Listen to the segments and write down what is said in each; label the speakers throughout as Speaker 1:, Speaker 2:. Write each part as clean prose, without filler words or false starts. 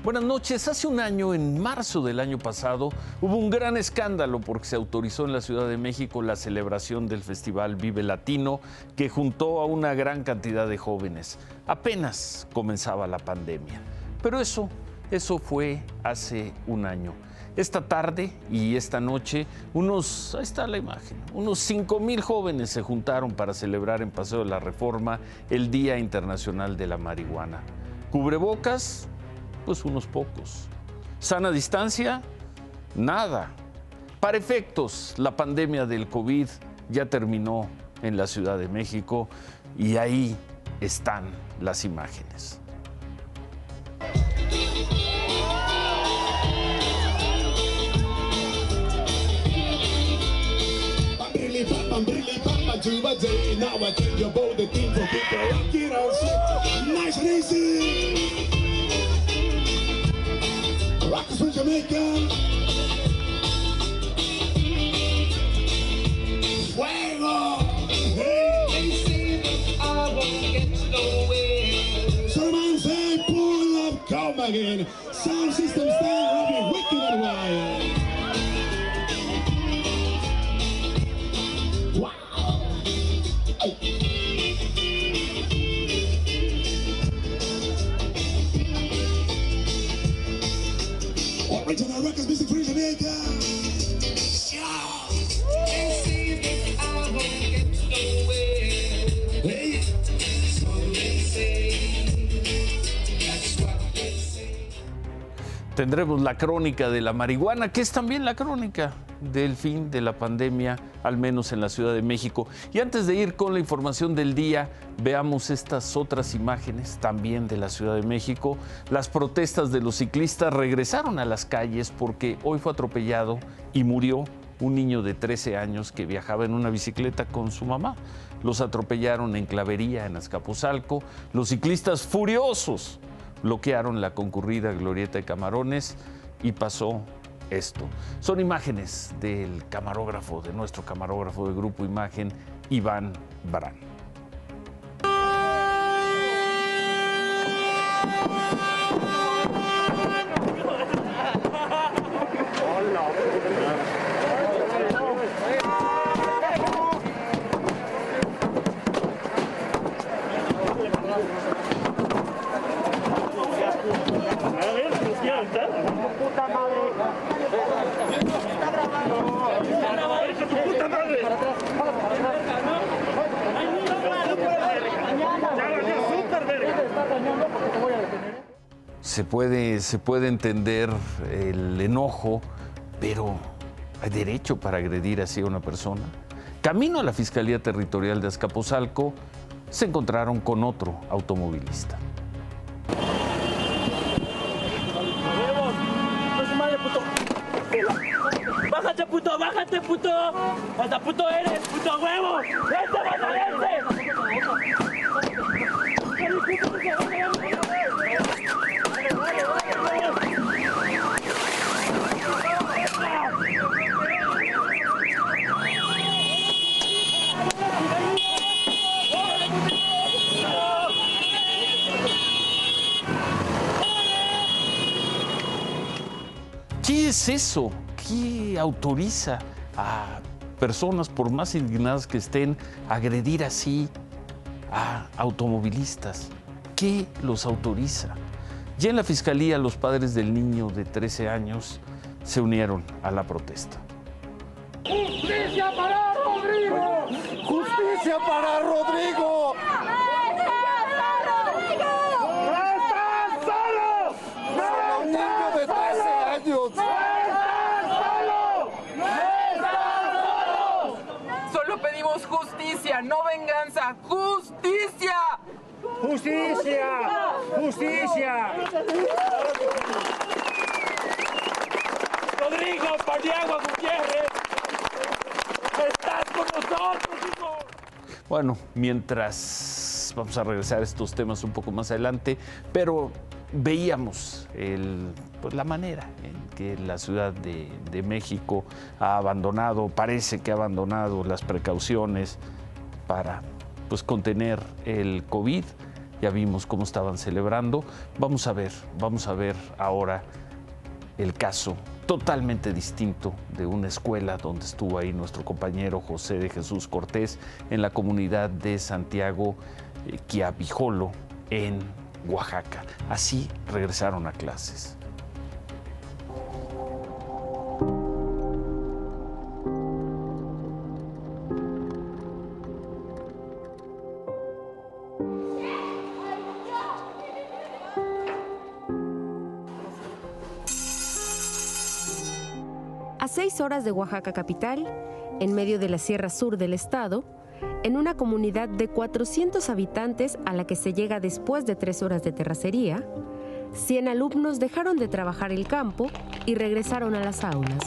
Speaker 1: Buenas noches. Hace un año, en marzo del año pasado, hubo un gran escándalo porque se autorizó en la Ciudad de México la celebración del Festival Vive Latino, que juntó a una gran cantidad de jóvenes. Apenas comenzaba la pandemia. Pero eso fue hace un año. Esta tarde y esta noche, ahí está la imagen, unos 5,000 jóvenes se juntaron para celebrar en Paseo de la Reforma el Día Internacional de la Marihuana. ¿Cubrebocas? Pues unos pocos. ¿Sana distancia? Nada. Para efectos, la pandemia del COVID ya terminó en la Ciudad de México y ahí están las imágenes.
Speaker 2: Rockers from Jamaica. Fuego. Hey. They say that I won't get nowhere. So the man say, pull up, come again. Sound system style, Robbie, wicked and wild. Wow. Hey. Original records, music from Jamaica. They say that I won't get nowhere. Hey. So they say, that's what they say.
Speaker 1: Tendremos la crónica de la marihuana, que es también la crónica del fin de la pandemia, al menos en la Ciudad de México. Y antes de ir con la información del día, veamos estas otras imágenes también de la Ciudad de México. Las protestas de los ciclistas regresaron a las calles porque hoy fue atropellado y murió un niño de 13 años que viajaba en una bicicleta con su mamá. Los atropellaron en Clavería, en Azcapotzalco. Los ciclistas furiosos bloquearon la concurrida glorieta de Camarones y pasó esto. Son imágenes del camarógrafo, de nuestro camarógrafo de Grupo Imagen, Iván Barán. Se puede entender el enojo, pero ¿hay derecho para agredir así a una persona? Camino a la Fiscalía Territorial de Azcapotzalco, se encontraron con otro automovilista.
Speaker 3: ¡Bájate, puto! ¡Bájate, puto! ¡Hasta puto eres, puto huevo! ¡Vente, vente!
Speaker 1: ¿Qué es eso? ¿Qué autoriza a personas, por más indignadas que estén, a agredir así a automovilistas? ¿Qué los autoriza? Ya en la Fiscalía, los padres del niño de 13 años se unieron a la protesta.
Speaker 2: ¡Justicia para Rodrigo! ¡Justicia para Rodrigo!
Speaker 4: Justicia, no venganza, justicia.
Speaker 3: ¡Justicia! ¡Justicia! Rodrigo Paniagua Gutiérrez, estás con nosotros, hijo.
Speaker 1: Bueno, mientras vamos a regresar a estos temas un poco más adelante, pero veíamos la manera en que la Ciudad de México ha abandonado, parece que ha abandonado las precauciones para contener el COVID. ya vimos cómo estaban celebrando. Vamos a ver ahora el caso totalmente distinto de una escuela donde estuvo ahí nuestro compañero José de Jesús Cortés en la comunidad de Santiago Quiabijolo, en Oaxaca. Así regresaron a clases.
Speaker 5: A 6 horas de Oaxaca capital, en medio de la Sierra Sur del estado, en una comunidad de 400 habitantes a la que se llega después de 3 horas de terracería, 100 alumnos dejaron de trabajar el campo y regresaron a las aulas.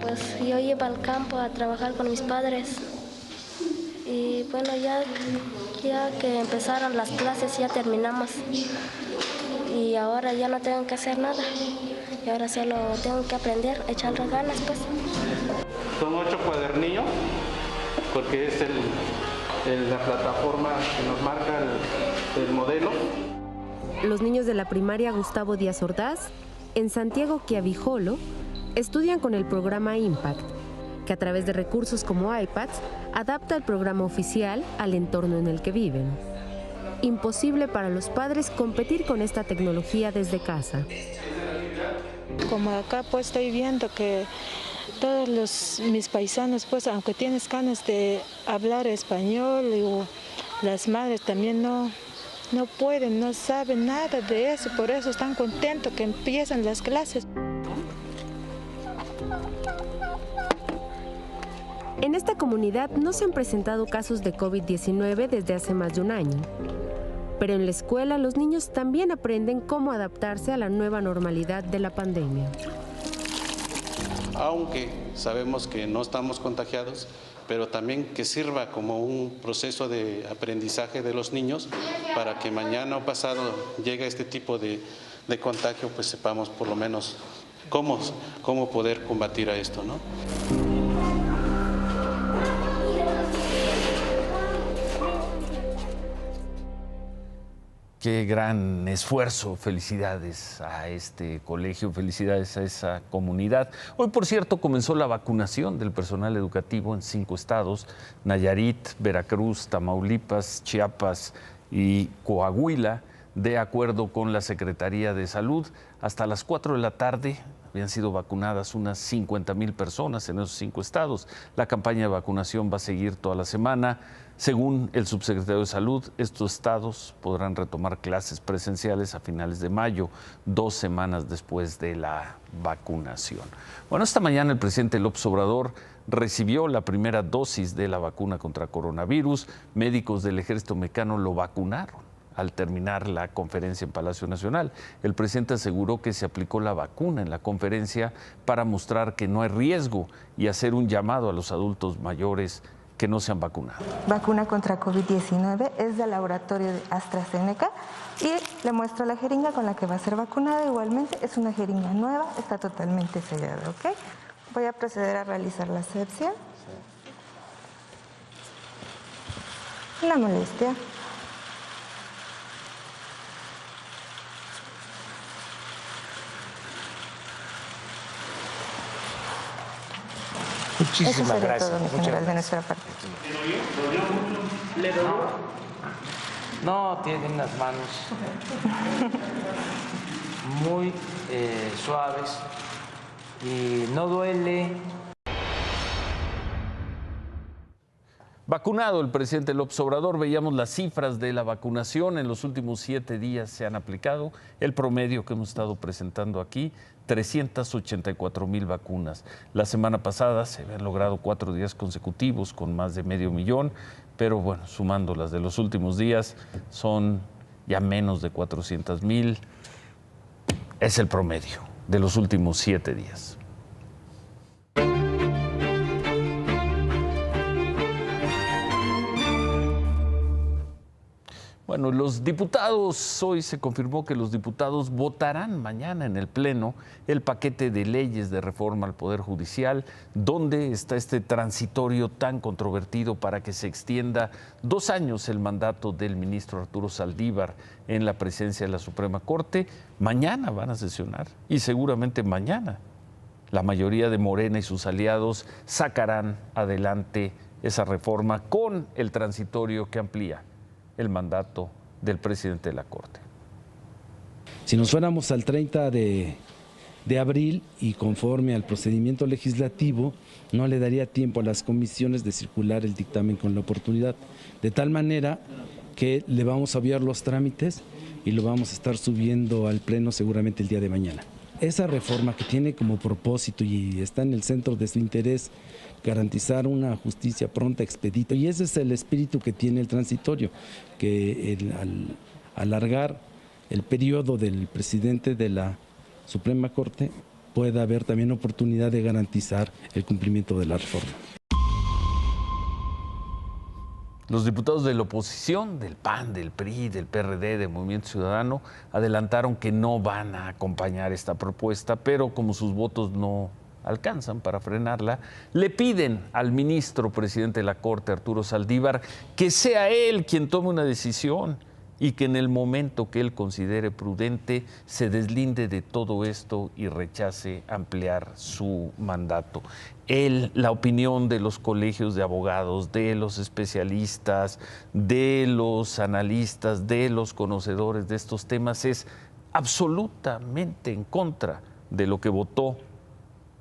Speaker 6: Pues yo iba al campo a trabajar con mis padres y bueno, ya que empezaron las clases ya terminamos. Y ahora ya no tengo que hacer nada. Y ahora solo tengo que aprender, echarle ganas, pues.
Speaker 7: Son 8 cuadernillos, porque es la plataforma que nos marca el modelo.
Speaker 5: Los niños de la primaria Gustavo Díaz Ordaz, en Santiago Quiabijolo, estudian con el programa Impact, que a través de recursos como iPads, adapta el programa oficial al entorno en el que viven. Imposible para los padres competir con esta tecnología desde casa.
Speaker 8: Como acá pues estoy viendo que todos mis paisanos pues aunque tienen ganas de hablar español, las madres también no pueden, no saben nada de eso, por eso están contentos que empiezan las clases.
Speaker 5: En esta comunidad no se han presentado casos de COVID-19 desde hace más de un año. Pero en la escuela los niños también aprenden cómo adaptarse a la nueva normalidad de la pandemia.
Speaker 7: Aunque sabemos que no estamos contagiados, pero también que sirva como un proceso de aprendizaje de los niños para que mañana o pasado llegue este tipo de contagio, pues sepamos por lo menos cómo poder combatir a esto, ¿no?
Speaker 1: Qué gran esfuerzo, felicidades a este colegio, felicidades a esa comunidad. Hoy, por cierto, comenzó la vacunación del personal educativo en 5 estados, Nayarit, Veracruz, Tamaulipas, Chiapas y Coahuila, de acuerdo con la Secretaría de Salud. Hasta las 4 de la tarde habían sido vacunadas unas 50,000 personas en esos 5 estados. La campaña de vacunación va a seguir toda la semana. Según el subsecretario de Salud, estos estados podrán retomar clases presenciales a finales de mayo, 2 semanas después de la vacunación. Bueno, esta mañana el presidente López Obrador recibió la primera dosis de la vacuna contra coronavirus. Médicos del Ejército Mexicano lo vacunaron al terminar la conferencia en Palacio Nacional. El presidente aseguró que se aplicó la vacuna en la conferencia para mostrar que no hay riesgo y hacer un llamado a los adultos mayores que no se han vacunado.
Speaker 9: Vacuna contra COVID-19 es del laboratorio de AstraZeneca y le muestro la jeringa con la que va a ser vacunada. Igualmente es una jeringa nueva, está totalmente sellada, ¿ok? Voy a proceder a realizar la asepsia. La molestia.
Speaker 10: Muchísimas gracias.
Speaker 9: Todo, mi general, de nuestra parte.
Speaker 10: No, tiene unas manos muy suaves y no duele.
Speaker 1: Vacunado el presidente López Obrador, veíamos las cifras de la vacunación. En los últimos 7 días se han aplicado el promedio que hemos estado presentando aquí, 384,000 vacunas. La semana pasada se habían logrado 4 días consecutivos con más de 500,000, pero bueno, sumando las de los últimos días, son ya menos de 400,000. Es el promedio de los últimos 7 días. Bueno, Bueno, los diputados, hoy se confirmó que los diputados votarán mañana en el Pleno el paquete de leyes de reforma al Poder Judicial, donde está este transitorio tan controvertido para que se extienda 2 años el mandato del ministro Arturo Saldívar en la presidencia de la Suprema Corte. Mañana van a sesionar y seguramente mañana la mayoría de Morena y sus aliados sacarán adelante esa reforma con el transitorio que amplía el mandato del presidente de la Corte.
Speaker 11: Si nos fuéramos al 30 de abril y conforme al procedimiento legislativo, no le daría tiempo a las comisiones de circular el dictamen con la oportunidad, de tal manera que le vamos a enviar los trámites y lo vamos a estar subiendo al Pleno seguramente el día de mañana. Esa reforma que tiene como propósito y está en el centro de su interés garantizar una justicia pronta, expedita, y ese es el espíritu que tiene el transitorio, que al alargar el periodo del presidente de la Suprema Corte pueda haber también oportunidad de garantizar el cumplimiento de la reforma.
Speaker 1: Los diputados de la oposición, del PAN, del PRI, del PRD, del Movimiento Ciudadano, adelantaron que no van a acompañar esta propuesta, pero como sus votos no alcanzan para frenarla, le piden al ministro presidente de la Corte, Arturo Saldívar, que sea él quien tome una decisión y que en el momento que él considere prudente se deslinde de todo esto y rechace ampliar su mandato. La opinión de los colegios de abogados, de los especialistas, de los analistas, de los conocedores de estos temas es absolutamente en contra de lo que votó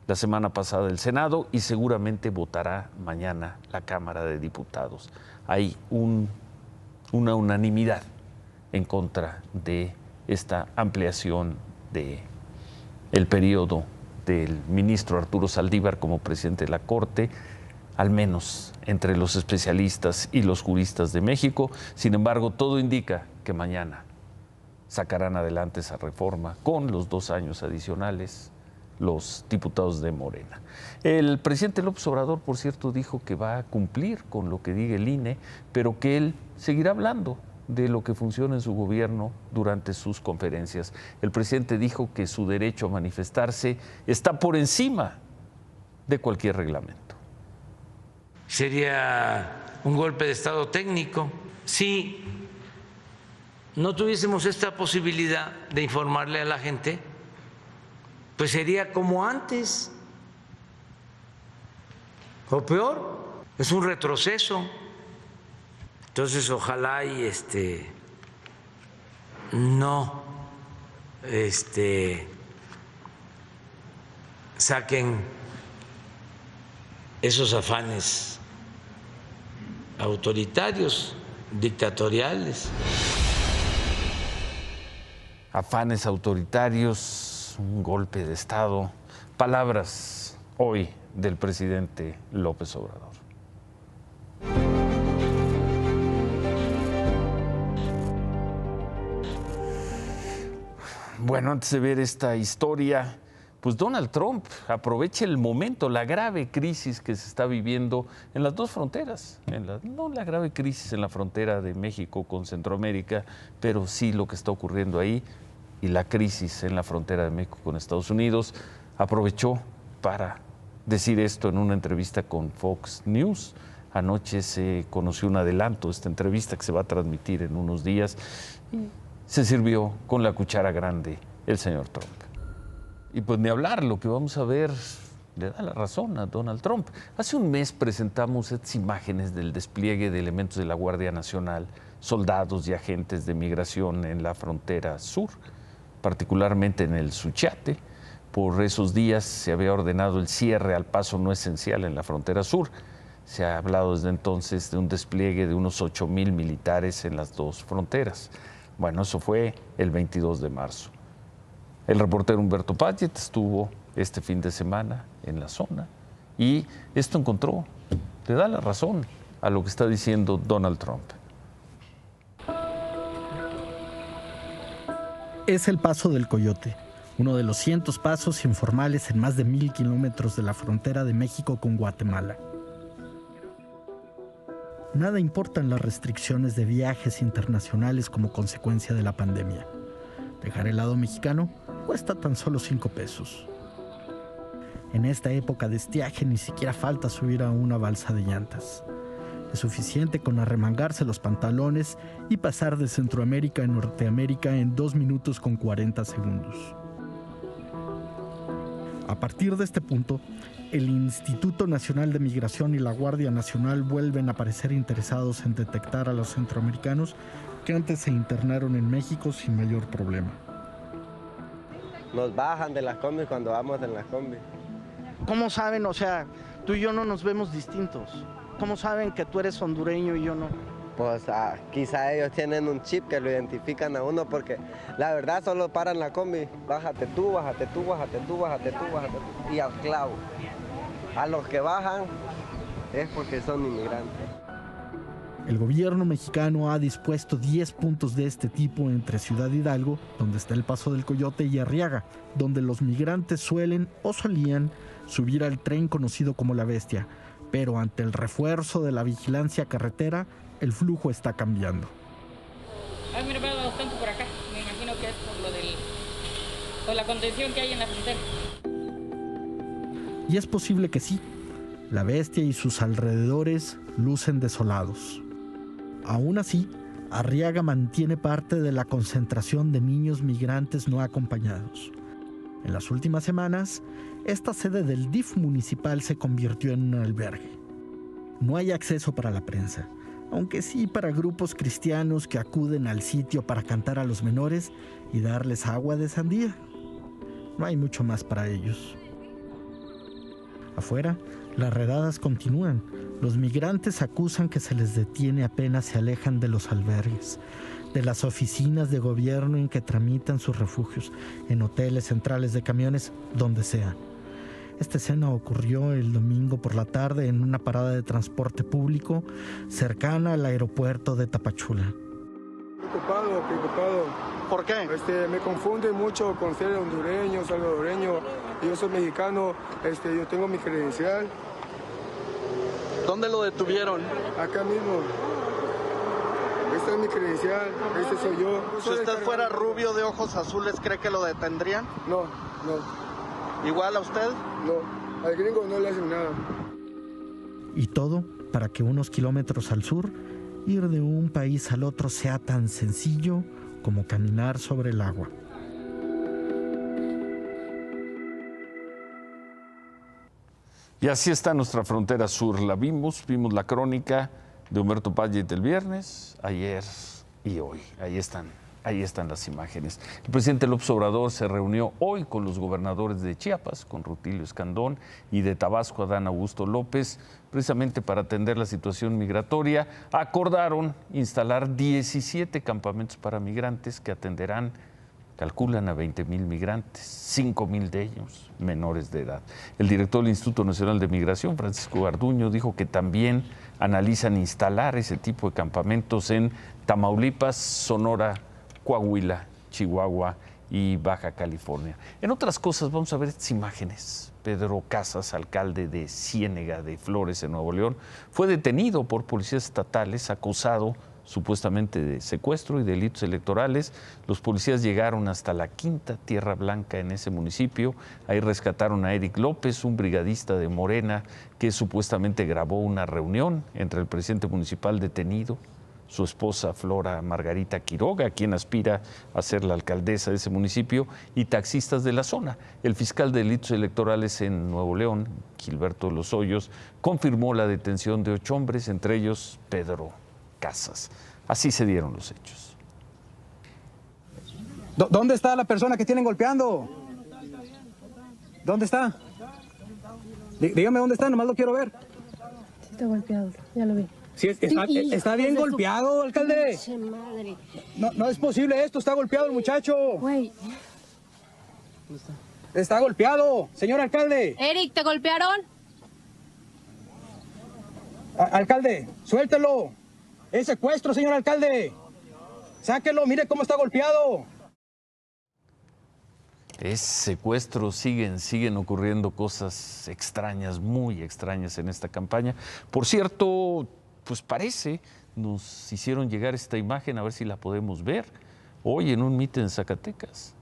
Speaker 1: la semana pasada el Senado y seguramente votará mañana la Cámara de Diputados. Hay una unanimidad en contra de esta ampliación del periodo del ministro Arturo Saldívar como presidente de la Corte, al menos entre los especialistas y los juristas de México. Sin embargo, todo indica que mañana sacarán adelante esa reforma con los 2 años adicionales los diputados de Morena. El presidente López Obrador, por cierto, dijo que va a cumplir con lo que diga el INE, pero que él seguirá hablando de lo que funciona en su gobierno durante sus conferencias. El presidente dijo que su derecho a manifestarse está por encima de cualquier reglamento.
Speaker 10: Sería un golpe de estado técnico si no tuviésemos esta posibilidad de informarle a la gente. Pues sería como antes, o peor, es un retroceso. Entonces, ojalá y no saquen esos afanes autoritarios, dictatoriales.
Speaker 1: Afanes autoritarios, un golpe de Estado. Palabras hoy del presidente López Obrador. Bueno, antes de ver esta historia, pues Donald Trump aprovecha el momento, la grave crisis que se está viviendo en las dos fronteras, no la grave crisis en la frontera de México con Centroamérica, pero sí lo que está ocurriendo ahí, y la crisis en la frontera de México con Estados Unidos. Aprovechó para decir esto en una entrevista con Fox News. Anoche se conoció un adelanto de esta entrevista que se va a transmitir en unos días y se sirvió con la cuchara grande el señor Trump. Y pues ni hablar, lo que vamos a ver le da la razón a Donald Trump. Hace un mes presentamos estas imágenes del despliegue de elementos de la Guardia Nacional, soldados y agentes de migración en la frontera sur, particularmente en el Suchiate. Por esos días se había ordenado el cierre al paso no esencial en la frontera sur. Se ha hablado desde entonces de un despliegue de unos 8,000 militares en las dos fronteras. Bueno, eso fue el 22 de marzo. El reportero Humberto Padgett estuvo este fin de semana en la zona y esto le da la razón a lo que está diciendo Donald Trump.
Speaker 12: Es el Paso del Coyote, uno de los cientos pasos informales en más de 1,000 kilómetros de la frontera de México con Guatemala. nada importan las restricciones de viajes internacionales como consecuencia de la pandemia. Dejar el lado mexicano cuesta tan solo 5 pesos. En esta época de estiaje ni siquiera falta subir a una balsa de llantas. Es suficiente con arremangarse los pantalones y pasar de Centroamérica a Norteamérica en 2 minutos con 40 segundos. A partir de este punto, el Instituto Nacional de Migración y la Guardia Nacional vuelven a parecer interesados en detectar a los centroamericanos que antes se internaron en México sin mayor problema.
Speaker 13: Nos bajan de las combis cuando vamos en las combis.
Speaker 14: ¿Cómo saben? O sea, tú y yo no nos vemos distintos. ¿Cómo saben que tú eres hondureño y yo no?
Speaker 13: Pues quizá ellos tienen un chip que lo identifican a uno porque la verdad solo paran la combi. Bájate tú, bájate tú, bájate tú, bájate tú, bájate tú. Y al clavo. A los que bajan es porque son inmigrantes.
Speaker 12: El gobierno mexicano ha dispuesto 10 puntos de este tipo entre Ciudad Hidalgo, donde está el Paso del Coyote, y Arriaga, donde los migrantes suelen o solían subir al tren conocido como La Bestia. Pero ante el refuerzo de la vigilancia carretera, el flujo está cambiando.
Speaker 15: Ay, mira, veo bastante por acá. Me imagino que es por la contención que hay en la frontera.
Speaker 12: Y es posible que sí. La Bestia y sus alrededores lucen desolados. Aún así, Arriaga mantiene parte de la concentración de niños migrantes no acompañados. En las últimas semanas, esta sede del DIF municipal se convirtió en un albergue. No hay acceso para la prensa, aunque sí para grupos cristianos que acuden al sitio para cantar a los menores y darles agua de sandía. No hay mucho más para ellos. Afuera, las redadas continúan. Los migrantes acusan que se les detiene apenas se alejan de los albergues, de las oficinas de gobierno en que tramitan sus refugios, en hoteles, centrales de camiones, donde sea. Esta escena ocurrió el domingo por la tarde en una parada de transporte público cercana al aeropuerto de Tapachula.
Speaker 16: Preocupado.
Speaker 14: ¿Por qué?
Speaker 16: Me confunde mucho con ser hondureño, salvadoreño. Yo soy mexicano, yo tengo mi credencial.
Speaker 14: ¿Dónde lo detuvieron?
Speaker 16: Acá mismo. Esta es mi credencial, este soy yo.
Speaker 14: Si usted fuera rubio de ojos azules, ¿cree que lo detendrían?
Speaker 16: No.
Speaker 14: ¿Igual a usted?
Speaker 16: No, al gringo no le hacen nada.
Speaker 12: Y todo para que unos kilómetros al sur, ir de un país al otro sea tan sencillo como caminar sobre el agua.
Speaker 1: Y así está nuestra frontera sur. La vimos la crónica de Humberto Payet del viernes, ayer y hoy. Ahí están las imágenes. El presidente López Obrador se reunió hoy con los gobernadores de Chiapas, con Rutilio Escandón, y de Tabasco, Adán Augusto López, precisamente para atender la situación migratoria. Acordaron instalar 17 campamentos para migrantes que atenderán, calculan, a 20,000 migrantes, 5,000 de ellos menores de edad. El director del Instituto Nacional de Migración, Francisco Garduño, dijo que también analizan instalar ese tipo de campamentos en Tamaulipas, Sonora, Coahuila, Chihuahua y Baja California. En otras cosas, vamos a ver estas imágenes. Pedro Casas, alcalde de Ciénega de Flores, en Nuevo León, fue detenido por policías estatales, acusado supuestamente de secuestro y delitos electorales. Los policías llegaron hasta la Quinta Tierra Blanca en ese municipio. Ahí rescataron a Eric López, un brigadista de Morena, que supuestamente grabó una reunión entre el presidente municipal detenido, su esposa Flora Margarita Quiroga, quien aspira a ser la alcaldesa de ese municipio, y taxistas de la zona. El fiscal de delitos electorales en Nuevo León, Gilberto Los Hoyos, confirmó la detención de 8 hombres, entre ellos Pedro Casas. Así se dieron los hechos.
Speaker 17: ¿Dónde está la persona que tienen golpeando? ¿Dónde está? Dígame dónde está, nomás lo quiero ver.
Speaker 18: Está golpeado, ya lo vi.
Speaker 17: Sí, está bien golpeado, alcalde.
Speaker 18: Madre.
Speaker 17: No es posible esto, está golpeado el muchacho.
Speaker 18: Güey.
Speaker 17: Está golpeado, señor alcalde.
Speaker 18: Eric, ¿te golpearon?
Speaker 17: Alcalde, suéltelo. Es secuestro, señor alcalde. Sáquelo, mire cómo está golpeado.
Speaker 1: Es secuestro, siguen ocurriendo cosas extrañas, muy extrañas en esta campaña. Por cierto, pues parece, nos hicieron llegar esta imagen, a ver si la podemos ver, hoy en un mitin en Zacatecas.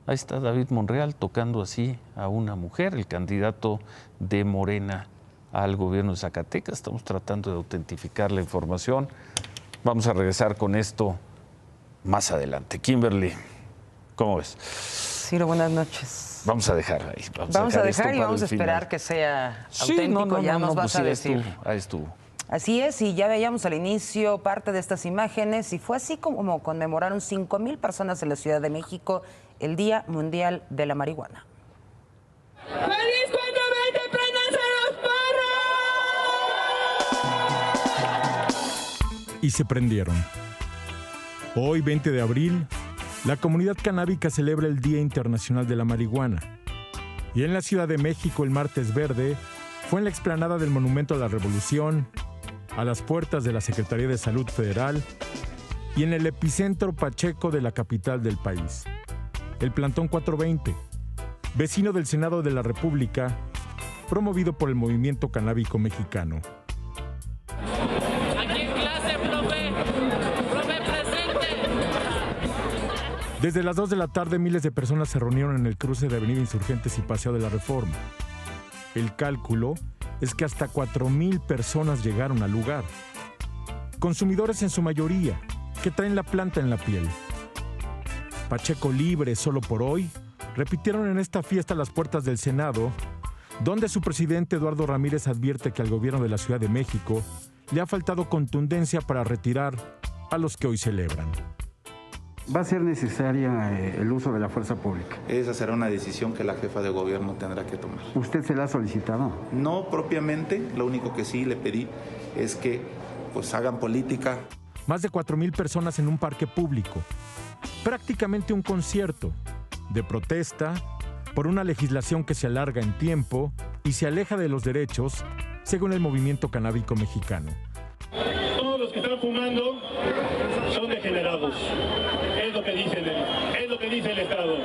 Speaker 1: Ahí está David Monreal tocando así a una mujer, el candidato de Morena al gobierno de Zacatecas. Estamos tratando de autentificar la información. Vamos a regresar con esto más adelante. Kimberly, ¿cómo ves?
Speaker 19: Ciro, buenas noches.
Speaker 1: Vamos a dejar ahí.
Speaker 19: Vamos a dejar y vamos a esperar que sea auténtico. Ya nos vas a decir.
Speaker 1: Ahí estuvo.
Speaker 19: Así es, y ya veíamos al inicio parte de estas imágenes y fue así como conmemoraron 5,000 personas en la Ciudad de México el Día Mundial de la Marihuana.
Speaker 2: ¡Feliz 420! ¡Préndanse los porros!
Speaker 20: Y se prendieron. Hoy, 20 de abril, la comunidad canábica celebra el Día Internacional de la Marihuana. Y en la Ciudad de México, el martes verde fue en la explanada del Monumento a la Revolución, a las puertas de la Secretaría de Salud Federal y en el epicentro Pacheco de la capital del país. El Plantón 420, vecino del Senado de la República, promovido por el Movimiento Canábico Mexicano.
Speaker 3: Aquí en clase, profe. Profe, presente.
Speaker 20: Desde las 2 de la tarde, miles de personas se reunieron en el cruce de Avenida Insurgentes y Paseo de la Reforma. El cálculo es que hasta 4,000 personas llegaron al lugar. Consumidores en su mayoría, que traen la planta en la piel. Pacheco libre solo por hoy, repitieron en esta fiesta las puertas del Senado, donde su presidente Eduardo Ramírez advierte que al gobierno de la Ciudad de México le ha faltado contundencia para retirar a los que hoy celebran.
Speaker 21: ¿Va a ser necesaria el uso de la fuerza pública?
Speaker 22: Esa será una decisión que la jefa de gobierno tendrá que tomar.
Speaker 21: ¿Usted se la ha solicitado?
Speaker 22: No propiamente, lo único que sí le pedí es que pues hagan política.
Speaker 20: Más de 4,000 personas en un parque público. Prácticamente un concierto de protesta por una legislación que se alarga en tiempo y se aleja de los derechos, según el Movimiento Canábico Mexicano.
Speaker 23: Todos los que están fumando son degenerados. Es lo que dice el Estado.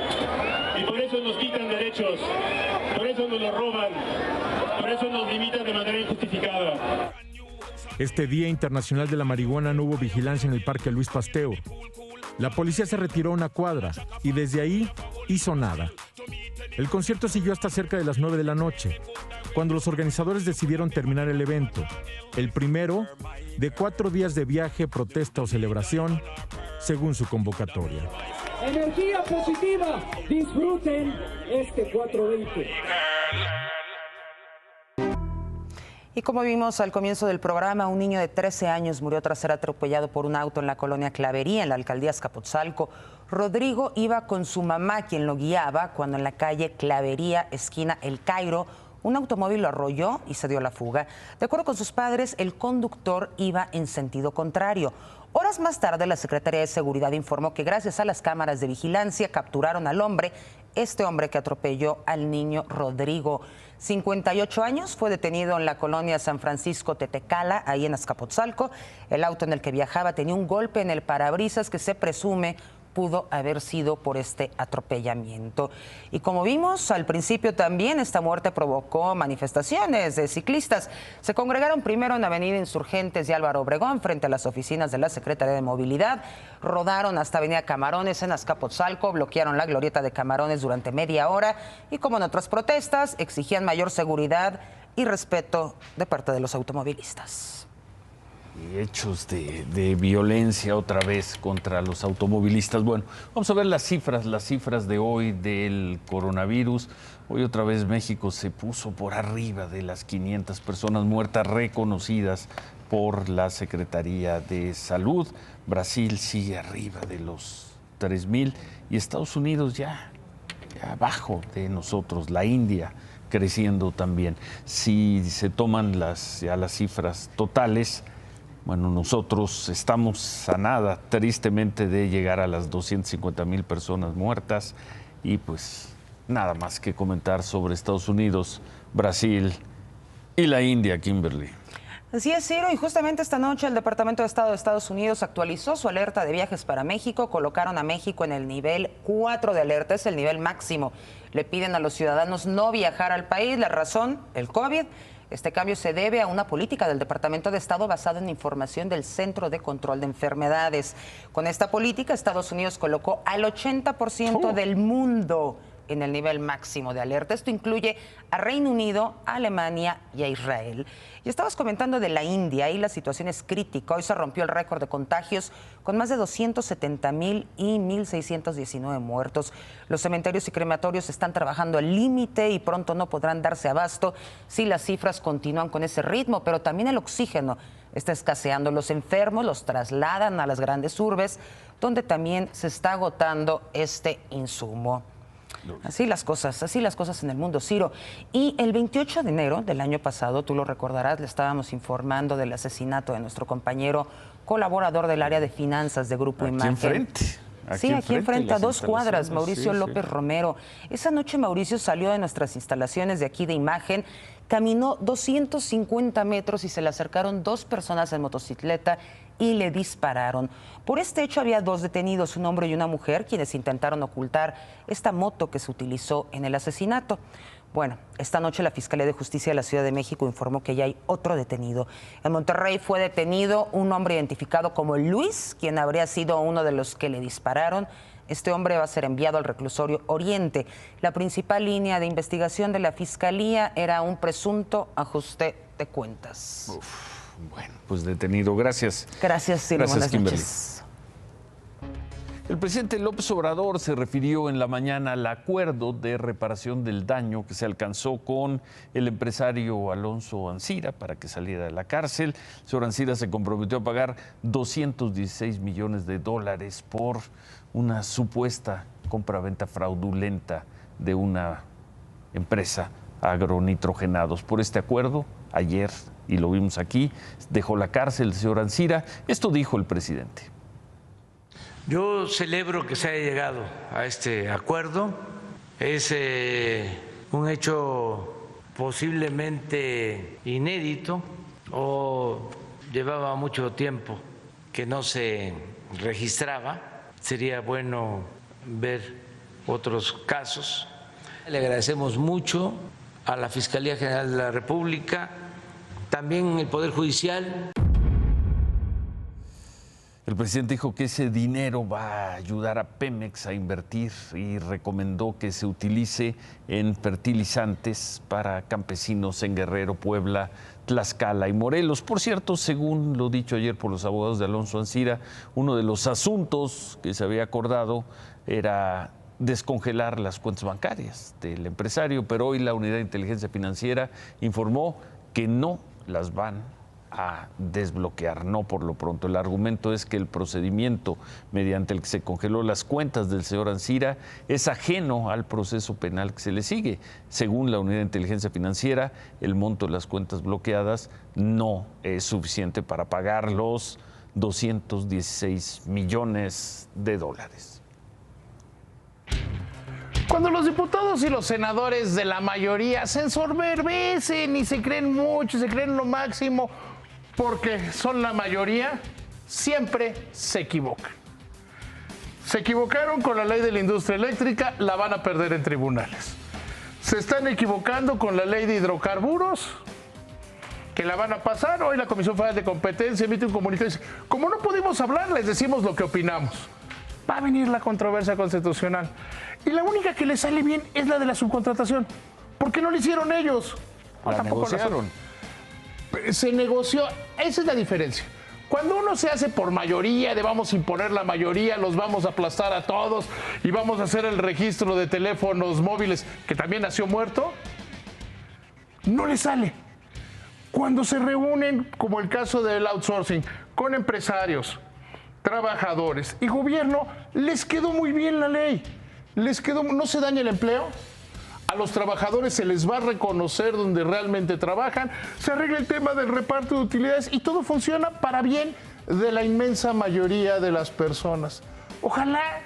Speaker 23: Y por eso nos quitan derechos, por eso nos los roban, por eso nos limitan de manera injustificada.
Speaker 20: Este Día Internacional de la Marihuana no hubo vigilancia en el Parque Luis Pasteur. La policía se retiró a una cuadra y desde ahí hizo nada. El concierto siguió hasta cerca de las 9 de la noche, cuando los organizadores decidieron terminar el evento, el primero de 4 días de viaje, protesta o celebración, según su convocatoria.
Speaker 2: Energía positiva, disfruten este 420.
Speaker 19: Y como vimos al comienzo del programa, un niño de 13 años murió tras ser atropellado por un auto en la colonia Clavería, en la alcaldía Azcapotzalco. Rodrigo iba con su mamá, quien lo guiaba, cuando en la calle Clavería, esquina El Cairo, un automóvil lo arrolló y se dio la fuga. De acuerdo con sus padres, el conductor iba en sentido contrario. Horas más tarde, la Secretaría de Seguridad informó que gracias a las cámaras de vigilancia capturaron al hombre, este hombre que atropelló al niño Rodrigo. 58 años, fue detenido en la colonia San Francisco Tetecala, ahí en Azcapotzalco. El auto en el que viajaba tenía un golpe en el parabrisas que se presume pudo haber sido por este atropellamiento. Y como vimos al principio también, esta muerte provocó manifestaciones de ciclistas. Se congregaron primero en Avenida Insurgentes y Álvaro Obregón, frente a las oficinas de la Secretaría de Movilidad. Rodaron hasta Avenida Camarones en Azcapotzalco, bloquearon la glorieta de Camarones durante media hora y, como en otras protestas, exigían mayor seguridad y respeto de parte de los automovilistas.
Speaker 1: Y hechos de violencia otra vez contra los automovilistas. Bueno, vamos a ver las cifras de hoy del coronavirus. Hoy otra vez México se puso por arriba de las 500 personas muertas reconocidas por la Secretaría de Salud. Brasil sigue arriba de los 3,000 y Estados Unidos ya abajo de nosotros. La India creciendo también. Si se toman las cifras totales, bueno, nosotros estamos a nada, tristemente, de llegar a las 250,000 personas muertas y pues nada más que comentar sobre Estados Unidos, Brasil y la India, Kimberly.
Speaker 19: Así es, Ciro, y justamente esta noche el Departamento de Estado de Estados Unidos actualizó su alerta de viajes para México. Colocaron a México en el nivel 4 de alerta, es el nivel máximo. Le piden a los ciudadanos no viajar al país. La razón, el COVID. Este cambio se debe a una política del Departamento de Estado basada en información del Centro de Control de Enfermedades. Con esta política, Estados Unidos colocó al 80% del mundo en el nivel máximo de alerta. Esto incluye a Reino Unido, a Alemania y a Israel. Y estabas comentando de la India, ahí la situación es crítica. Hoy se rompió el récord de contagios con más de 270,000 y 1,619 muertos. Los cementerios y crematorios están trabajando al límite y pronto no podrán darse abasto si las cifras continúan con ese ritmo, pero también el oxígeno está escaseando. Los enfermos los trasladan a las grandes urbes, donde también se está agotando este insumo. Así las cosas en el mundo, Ciro. Y el 28 de enero del año pasado, tú lo recordarás, le estábamos informando del asesinato de nuestro compañero colaborador del área de finanzas de Grupo Imagen. Aquí enfrente, a 2 cuadras, Mauricio López Romero. Esa noche Mauricio salió de nuestras instalaciones de aquí de Imagen, caminó 250 metros y se le acercaron 2 personas en motocicleta y le dispararon. Por este hecho había 2 detenidos, un hombre y una mujer, quienes intentaron ocultar esta moto que se utilizó en el asesinato. Bueno, esta noche la Fiscalía de Justicia de la Ciudad de México informó que ya hay otro detenido. En Monterrey fue detenido un hombre identificado como Luis, quien habría sido uno de los que le dispararon. Este hombre va a ser enviado al reclusorio Oriente. La principal línea de investigación de la Fiscalía era un presunto ajuste de cuentas.
Speaker 1: Bueno, pues detenido. Gracias.
Speaker 19: Gracias, Ciro.
Speaker 1: Gracias,
Speaker 19: Buenas noches.
Speaker 1: El presidente López Obrador se refirió en la mañana al acuerdo de reparación del daño que se alcanzó con el empresario Alonso Ancira para que saliera de la cárcel. El señor Ancira se comprometió a pagar $216 millones por una supuesta compraventa fraudulenta de una empresa agronitrogenados. Por este acuerdo, ayer, y lo vimos aquí, dejó la cárcel el señor Ancira. Esto dijo el presidente.
Speaker 10: Yo celebro que se haya llegado a este acuerdo. Es un hecho posiblemente inédito o llevaba mucho tiempo que no se registraba. Sería bueno ver otros casos. Le agradecemos mucho a la Fiscalía General de la República, también el Poder Judicial.
Speaker 1: El presidente dijo que ese dinero va a ayudar a Pemex a invertir y recomendó que se utilice en fertilizantes para campesinos en Guerrero, Puebla, Tlaxcala y Morelos. Por cierto, según lo dicho ayer por los abogados de Alonso Ancira, uno de los asuntos que se había acordado era descongelar las cuentas bancarias del empresario, pero hoy la Unidad de Inteligencia Financiera informó que no las van a desbloquear, no por lo pronto. El argumento es que el procedimiento mediante el que se congeló las cuentas del señor Ancira es ajeno al proceso penal que se le sigue. Según la Unidad de Inteligencia Financiera, el monto de las cuentas bloqueadas no es suficiente para pagar los $216 millones.
Speaker 4: Cuando los diputados y los senadores de la mayoría se ensoberbecen y se creen mucho, se creen lo máximo, porque son la mayoría, siempre se equivocan. Se equivocaron con la ley de la industria eléctrica, la van a perder en tribunales. Se están equivocando con la ley de hidrocarburos, que la van a pasar. Hoy la Comisión Federal de Competencia emite un comunicado y dice, como no pudimos hablar, les decimos lo que opinamos. Va a venir la controversia constitucional. Y la única que le sale bien es la de la subcontratación. ¿Por qué no lo hicieron ellos?
Speaker 1: La negociaron.
Speaker 4: Se negoció. Esa es la diferencia. Cuando uno se hace por mayoría, de vamos a imponer la mayoría, los vamos a aplastar a todos y vamos a hacer el registro de teléfonos móviles, que también nació muerto, no le sale. Cuando se reúnen, como el caso del outsourcing, con empresarios, trabajadores y gobierno, les quedó muy bien la ley. Les quedó, no se daña el empleo. A los trabajadores se les va a reconocer donde realmente trabajan, se arregla el tema del reparto de utilidades y todo funciona para bien de la inmensa mayoría de las personas. Ojalá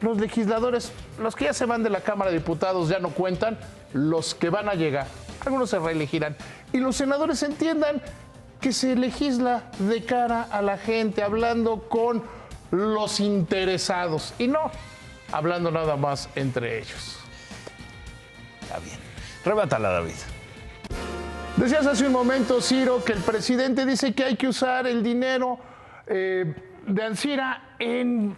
Speaker 4: los legisladores, los que ya se van de la Cámara de Diputados ya no cuentan, los que van a llegar, algunos se reelegirán, y los senadores entiendan que se legisla de cara a la gente, hablando con los interesados y no hablando nada más entre ellos.
Speaker 1: Está bien. Rebátala, David.
Speaker 4: Decías hace un momento, Ciro, que el presidente dice que hay que usar el dinero de Ancira en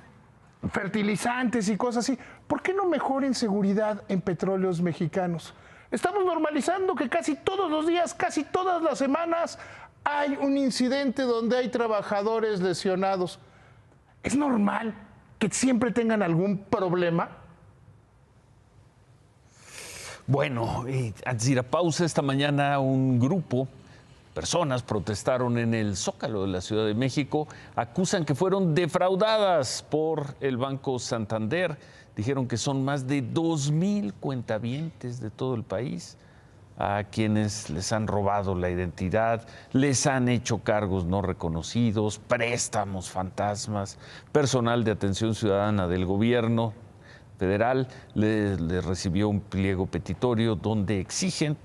Speaker 4: fertilizantes y cosas así. ¿Por qué no mejor en seguridad en Petróleos Mexicanos? Estamos normalizando que casi todos los días, casi todas las semanas, hay un incidente donde hay trabajadores lesionados. ¿Es normal que siempre tengan algún problema?
Speaker 1: Bueno, antes de ir a pausa, esta mañana un grupo, personas protestaron en el Zócalo de la Ciudad de México, acusan que fueron defraudadas por el Banco Santander. Dijeron que son más de 2,000 cuentavientes de todo el país a quienes les han robado la identidad, les han hecho cargos no reconocidos, préstamos fantasmas, personal de atención ciudadana del gobierno federal le recibió un pliego petitorio donde exigen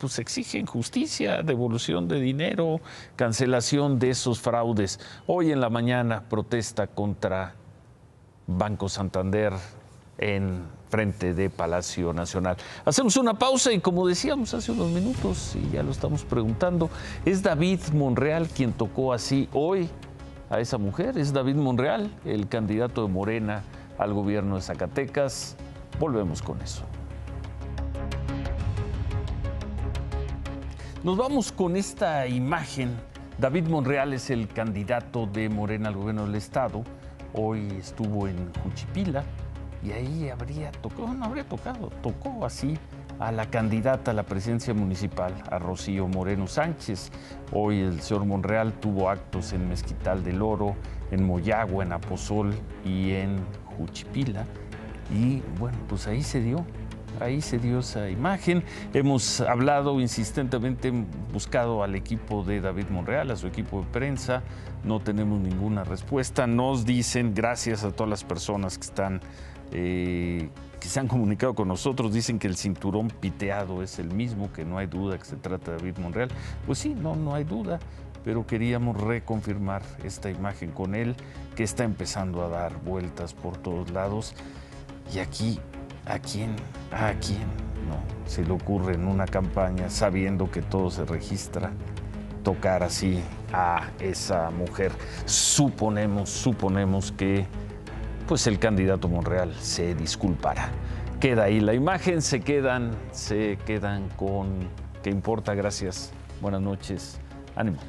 Speaker 1: justicia, devolución de dinero, cancelación de esos fraudes. Hoy en la mañana protesta contra Banco Santander en frente de Palacio Nacional. Hacemos una pausa y como decíamos hace unos minutos, y ya lo estamos preguntando, ¿es David Monreal quien tocó así hoy a esa mujer? ¿Es David Monreal, el candidato de Morena al gobierno de Zacatecas? Volvemos con eso. Nos vamos con esta imagen. David Monreal es el candidato de Morena al gobierno del estado. Hoy estuvo en Juchipila y ahí tocó así a la candidata a la presidencia municipal, a Rocío Moreno Sánchez. Hoy el señor Monreal tuvo actos en Mezquital del Oro, en Moyagua, en Aposol y en Juchipila. Y bueno, pues ahí se dio esa imagen. Hemos hablado insistentemente, buscado al equipo de David Monreal, a su equipo de prensa, no tenemos ninguna respuesta. Nos dicen, gracias a todas las personas que se han comunicado con nosotros, dicen que el cinturón piteado es el mismo, que no hay duda que se trata de David Monreal. Pues sí, no hay duda, pero queríamos reconfirmar esta imagen con él, que está empezando a dar vueltas por todos lados. Y aquí, ¿a quién no se le ocurre en una campaña, sabiendo que todo se registra, tocar así a esa mujer? Suponemos que pues el candidato Monreal se disculpará. Queda ahí la imagen, se quedan con ¿qué importa? Gracias, buenas noches, ánimo.